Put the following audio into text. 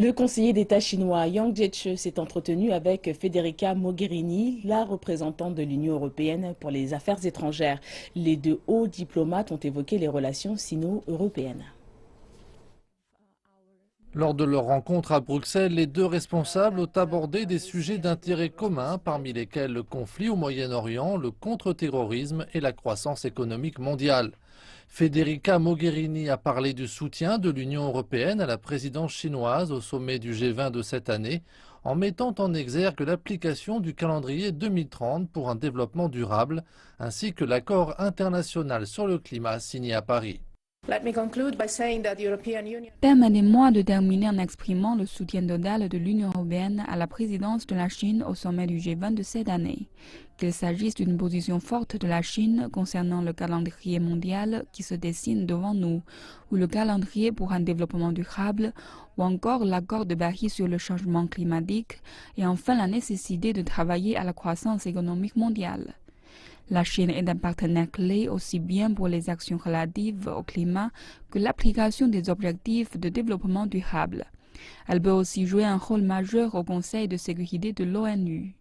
Le conseiller d'État chinois Yang Jiechi s'est entretenu avec Federica Mogherini, la représentante de l'Union européenne pour les affaires étrangères. Les deux hauts diplomates ont évoqué les relations sino-européennes. Lors de leur rencontre à Bruxelles, les deux responsables ont abordé des sujets d'intérêt commun, parmi lesquels le conflit au Moyen-Orient, le contre-terrorisme et la croissance économique mondiale. Federica Mogherini a parlé du soutien de l'Union européenne à la présidence chinoise au sommet du G20 de cette année, en mettant en exergue l'application du calendrier 2030 pour un développement durable, ainsi que l'accord international sur le climat signé à Paris. Permettez-moi de terminer en exprimant le soutien total de l'Union européenne à la présidence de la Chine au sommet du G20 de cette année. Qu'il s'agisse d'une position forte de la Chine concernant le calendrier mondial qui se dessine devant nous, ou le calendrier pour un développement durable, ou encore l'accord de Paris sur le changement climatique, et enfin la nécessité de travailler à la croissance économique mondiale. La Chine est un partenaire clé aussi bien pour les actions relatives au climat que l'application des objectifs de développement durable. Elle peut aussi jouer un rôle majeur au Conseil de sécurité de l'ONU.